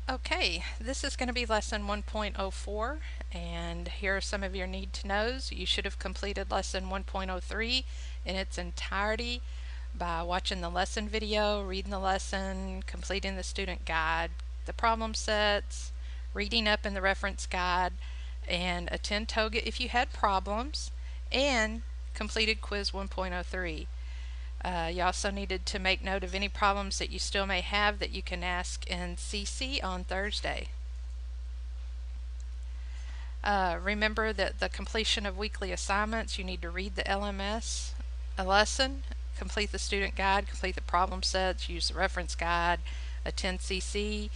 Okay, this is going to be lesson 1.04, and here are some of your need to knows. You should have completed lesson 1.03 in its entirety by watching the lesson video, reading the lesson, completing the student guide, the problem sets, reading up in the reference guide, and attend TOGA if you had problems, and completed quiz 1.03. You also needed to make note of any problems that you still may have that you can ask in CC on Thursday. Remember that the completion of weekly assignments, you need to read the LMS a lesson, complete the student guide, complete the problem sets, use the reference guide, attend CC,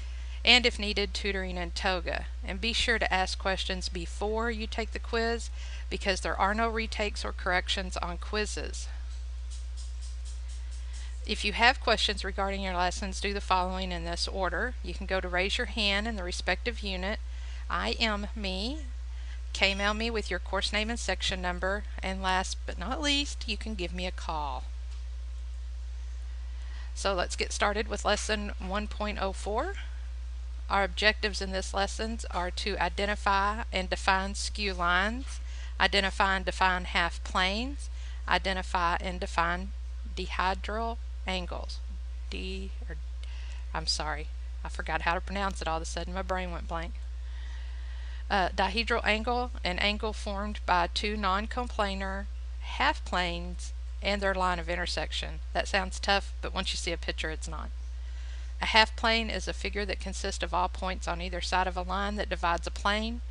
and if needed, tutoring in TOGA. And be sure to ask questions before you take the quiz because there are no retakes or corrections on quizzes. If you have questions regarding your lessons, do the following in this order. You can go to raise your hand in the respective unit. I am me. K-mail me with your course name and section number. And last but not least, you can give me a call. So let's get started with lesson 1.04. Our objectives in this lesson are to identify and define skew lines, identify and define half planes, identify and define dihedral angles. I'm sorry, I forgot how to pronounce it all of a sudden. My brain went blank. Dihedral angle, an angle formed by two non-coplanar half planes and their line of intersection. That sounds tough, but once you see a picture, it's not. A half plane is a figure that consists of all points on either side of a line that divides a plane.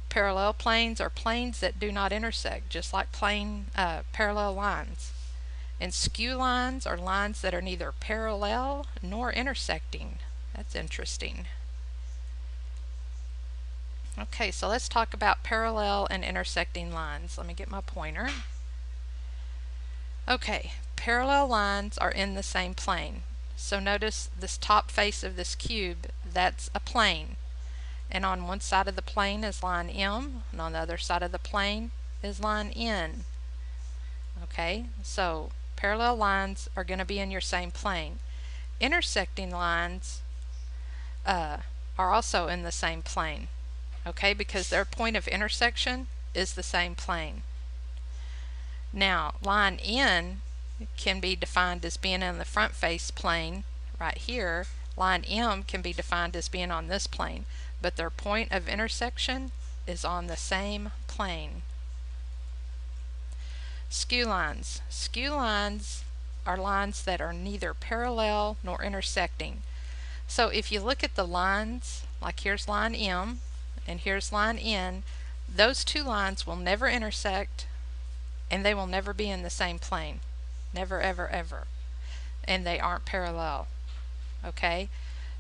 Parallel planes are planes that do not intersect, just like parallel lines. And skew lines are lines that are neither parallel nor intersecting. That's interesting. Okay, so let's talk about parallel and intersecting lines. Let me get my pointer. Okay, parallel lines are in the same plane. So notice this top face of this cube, that's a plane. And on one side of the plane is line M, and on the other side of the plane is line N. Okay, so parallel lines are going to be in your same plane. Intersecting lines are also in the same plane, okay, because their point of intersection is the same plane. Now, line N can be defined as being in the front face plane right here. Line M can be defined as being on this plane, but their point of intersection is on the same plane. Skew lines. Skew lines are lines that are neither parallel nor intersecting. So if you look at the lines, like here's line M and here's line N, those two lines will never intersect and they will never be in the same plane. Never, ever, ever. And they aren't parallel. Okay?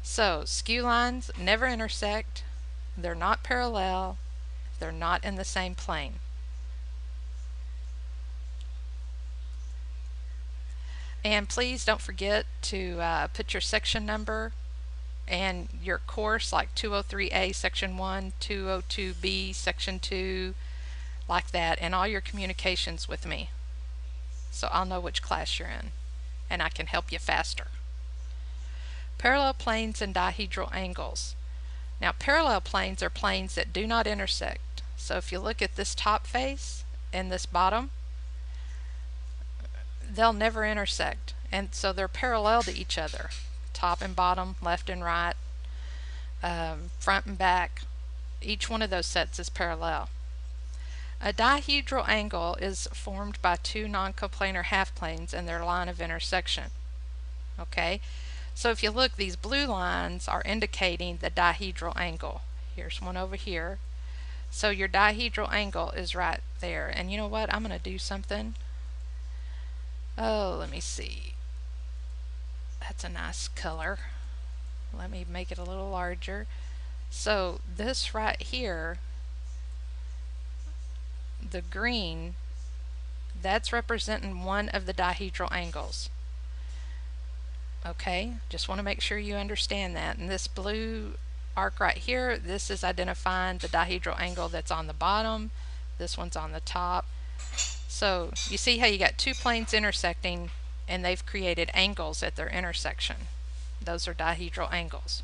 So skew lines never intersect, they're not parallel, they're not in the same plane. And please don't forget to put your section number and your course, like 203A section 1, 202B section 2, like that, and all your communications with me, so I'll know which class you're in and I can help you faster. Parallel planes and dihedral angles. Now, parallel planes are planes that do not intersect. So if you look at this top face and this bottom, they'll never intersect, and so they're parallel to each other, top and bottom, left and right, front and back. Each one of those sets is parallel. A dihedral angle is formed by two non-coplanar half planes and their line of intersection. Okay, so if you look, these blue lines are indicating the dihedral angle. Here's one over here. So your dihedral angle is right there. And you know what? I'm going to do something. Oh, let me see. That's a nice color. Let me make it a little larger. So this right here, the green, that's representing one of the dihedral angles. Okay, just want to make sure you understand that. And this blue arc right here, this is identifying the dihedral angle that's on the bottom. This one's on the top. So you see how you got two planes intersecting and they've created angles at their intersection. Those are dihedral angles.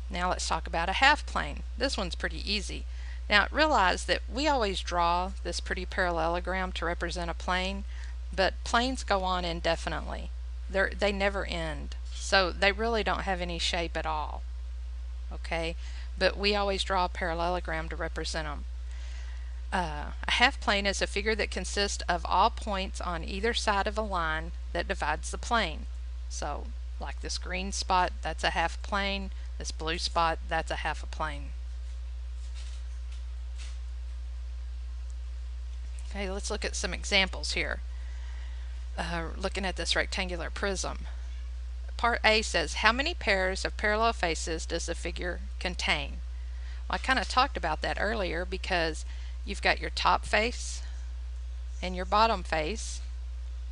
Now let's talk about a half plane. This one's pretty easy. Now realize that we always draw this pretty parallelogram to represent a plane, but planes go on indefinitely. They never end, so they really don't have any shape at all. Okay, but we always draw a parallelogram to represent them. A half plane is a figure that consists of all points on either side of a line that divides the plane. So like this green spot, that's a half plane. This blue spot, that's a half a plane. Okay, let's look at some examples here. Looking at this rectangular prism. Part A says, how many pairs of parallel faces does the figure contain? Well, I kind of talked about that earlier because you've got your top face and your bottom face.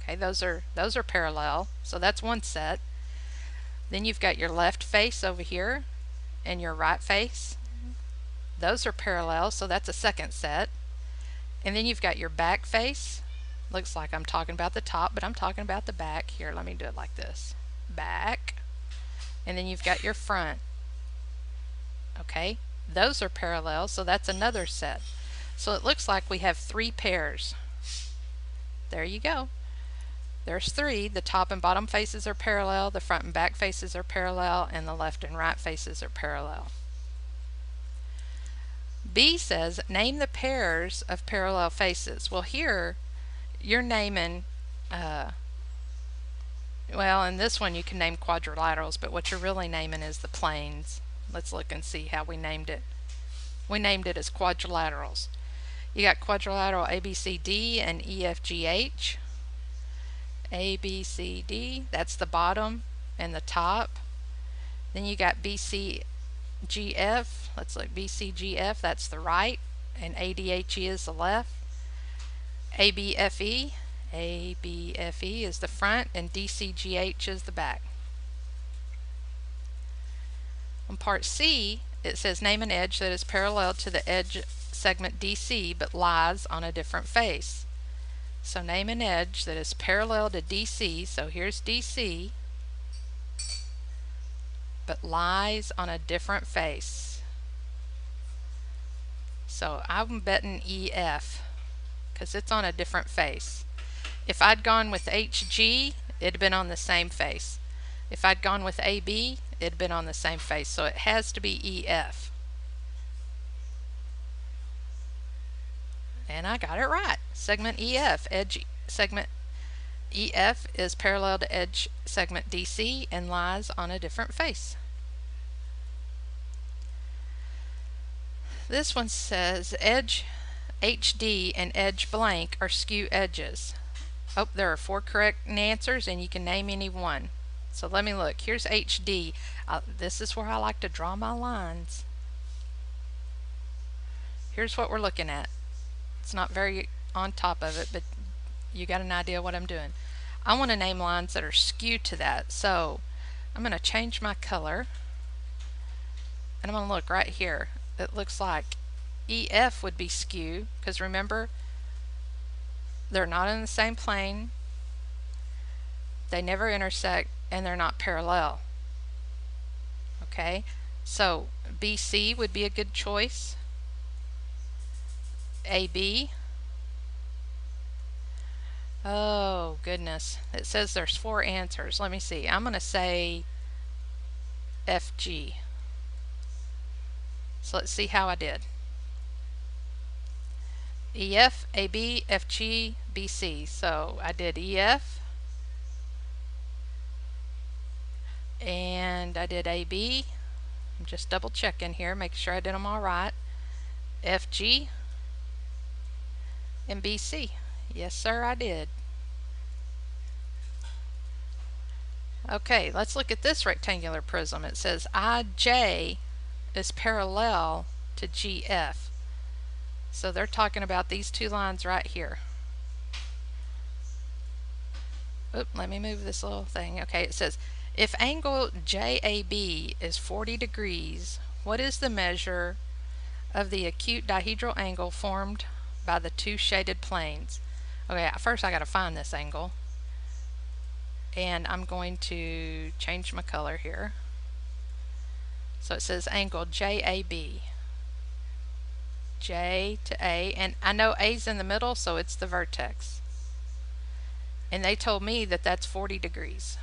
Okay, those are parallel, so that's one set. Then you've got your left face over here and your right face. Those are parallel, so that's a second set. And then you've got your back face. Looks like I'm talking about the top, but I'm talking about the back. Here, let me do it like this. Back. And then you've got your front. Okay, those are parallel, so that's another set. So it looks like we have 3 pairs. There you go. There's 3. The top and bottom faces are parallel, the front and back faces are parallel, and the left and right faces are parallel. B says, name the pairs of parallel faces. Well, here you're naming, well, in this one you can name quadrilaterals, but what you're really naming is the planes. Let's look and see how we named it. We named it as quadrilaterals. You got quadrilateral ABCD and EFGH. ABCD, that's the bottom and the top. Then you got BCGF. Let's look, BCGF, that's the right, and ADHE is the left. ABFE, ABFE is the front, and DCGH is the back. On part C, it says name an edge that is parallel to the edge segment DC but lies on a different face. So name an edge that is parallel to DC, so here's DC, but lies on a different face. So I'm betting EF because it's on a different face. If I'd gone with HG, it'd been on the same face. If I'd gone with AB, it'd been on the same face. So it has to be EF. And I got it right. Segment EF, edge segment EF is parallel to edge segment DC and lies on a different face. This one says edge HD and edge blank are skew edges. Oh, there are 4 correct answers and you can name any one. So let me look. Here's HD. This is where I like to draw my lines. Here's what we're looking at. It's not very on top of it, but you got an idea what I'm doing. I want to name lines that are skewed to that. So I'm going to change my color and I'm going to look right here. It looks like EF would be skew because remember, they're not in the same plane, they never intersect, and they're not parallel. Okay, so BC would be a good choice. AB. Oh goodness, it says there's 4 answers. Let me see. I'm going to say FG. So let's see how I did. EF, AB, FG, BC. So I did EF and I did AB. I'm just double checking here, making sure I did them all right. FG and BC. Yes sir, I did. Okay, let's look at this rectangular prism. It says IJ is parallel to GF. So they're talking about these 2 lines right here. Oop, let me move this little thing. Okay, it says if angle JAB is 40 degrees, what is the measure of the acute dihedral angle formed by the 2 shaded planes? Okay, first I got to find this angle. And I'm going to change my color here. So it says angle JAB. J to A, and I know A's in the middle, so it's the vertex. And they told me that that's 40 degrees.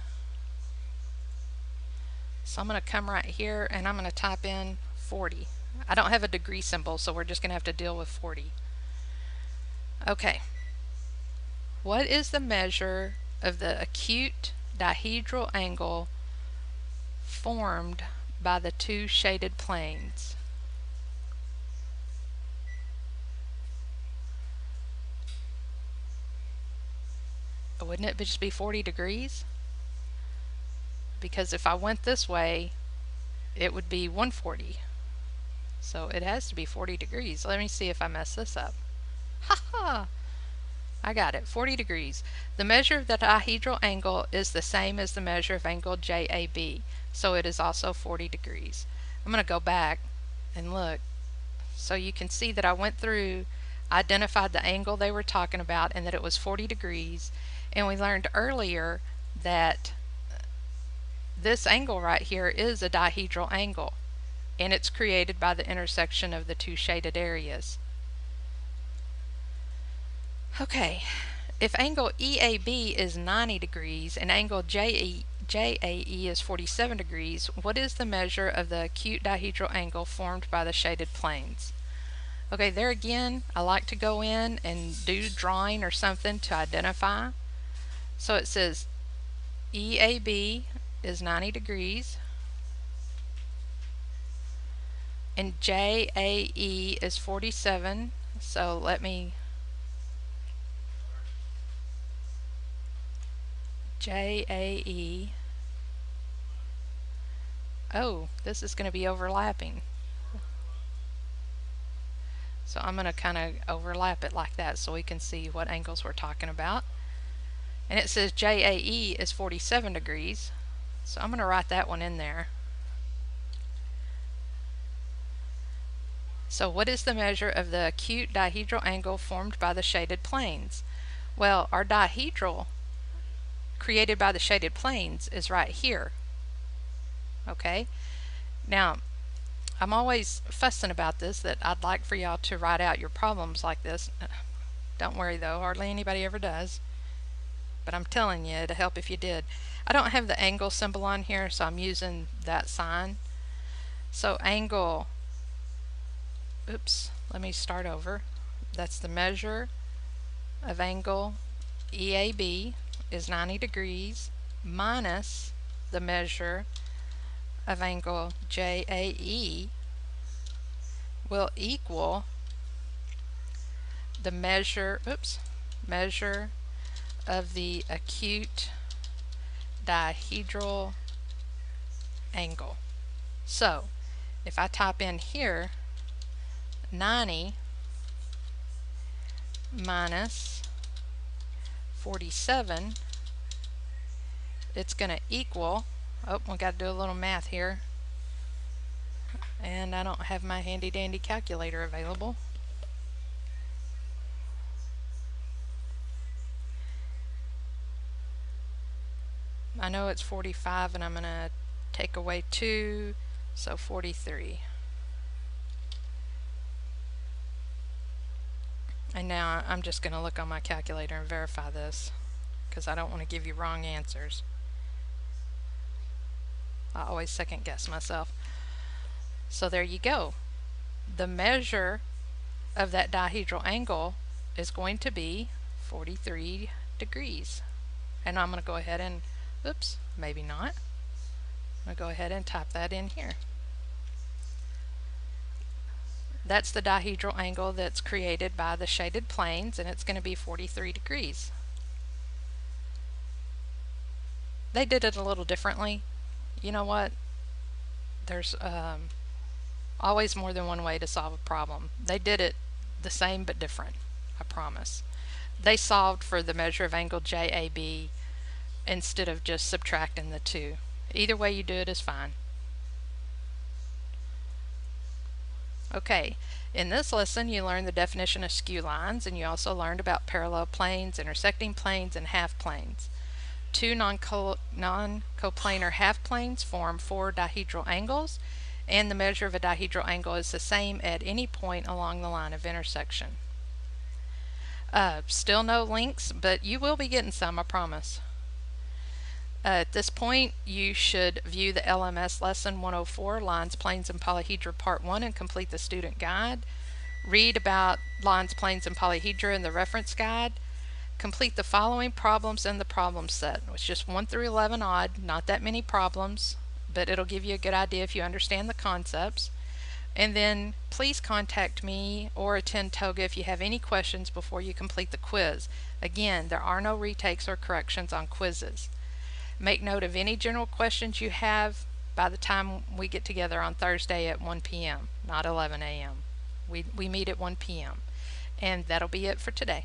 So I'm going to come right here and I'm going to type in 40. I don't have a degree symbol, so we're just going to have to deal with 40. Okay. What is the measure of the acute dihedral angle formed by the two shaded planes? Wouldn't it just be 40 degrees? Because if I went this way, it would be 140. So it has to be 40 degrees. Let me see if I mess this up. Ha ha! I got it, 40 degrees. The measure of the dihedral angle is the same as the measure of angle JAB, so it is also 40 degrees. I'm going to go back and look so you can see that I went through, identified the angle they were talking about, and that it was 40 degrees. And we learned earlier that this angle right here is a dihedral angle, and it's created by the intersection of the two shaded areas. Okay, if angle EAB is 90 degrees and angle JAE is 47 degrees, what is the measure of the acute dihedral angle formed by the shaded planes? Okay, there again, I like to go in and do drawing or something to identify. So it says EAB is 90 degrees and JAE is 47. So let me JAE. Oh, this is going to be overlapping. So I'm going to kind of overlap it like that so we can see what angles we're talking about. And it says JAE is 47 degrees. So I'm going to write that one in there. So what is the measure of the acute dihedral angle formed by the shaded planes? Well, our dihedral created by the shaded planes is right here. Okay? Now, I'm always fussing about this, that I'd like for y'all to write out your problems like this. Don't worry though, hardly anybody ever does. But I'm telling you, it'd help if you did. I don't have the angle symbol on here, so I'm using that sign. So angle, oops, let me start over. That's the measure of angle EAB is 90 degrees minus the measure of angle JAE will equal the measure of the acute dihedral angle. So if I type in here 90 minus 47, it's going to equal, oh, we got to do a little math here, and I don't have my handy dandy calculator available. I know it's 45, and I'm going to take away 2, so 43. And now I'm just going to look on my calculator and verify this, because I don't want to give you wrong answers. I always second guess myself. So there you go. The measure of that dihedral angle is going to be 43 degrees. And I'm going to go ahead and, oops, maybe not. I'm going to go ahead and type that in here. That's the dihedral angle that's created by the shaded planes, and it's going to be 43 degrees. They did it a little differently. You know what? There's always more than one way to solve a problem. They did it the same but different, I promise. They solved for the measure of angle JAB instead of just subtracting the two. Either way you do it is fine. Okay, in this lesson you learned the definition of skew lines, and you also learned about parallel planes, intersecting planes, and half planes. Two non-coplanar half planes form four dihedral angles, and the measure of a dihedral angle is the same at any point along the line of intersection. Still no links, but you will be getting some, I promise. At this point, you should view the LMS Lesson 104, Lines, Planes, and Polyhedra Part 1, and complete the student guide. Read about lines, planes, and polyhedra in the reference guide. Complete the following problems in the problem set. It's just 1 through 11 odd, not that many problems, but it'll give you a good idea if you understand the concepts. And then please contact me or attend TOGA if you have any questions before you complete the quiz. Again, there are no retakes or corrections on quizzes. Make note of any general questions you have by the time we get together on Thursday at 1 p.m., not 11 a.m. We meet at 1 p.m. And that'll be it for today.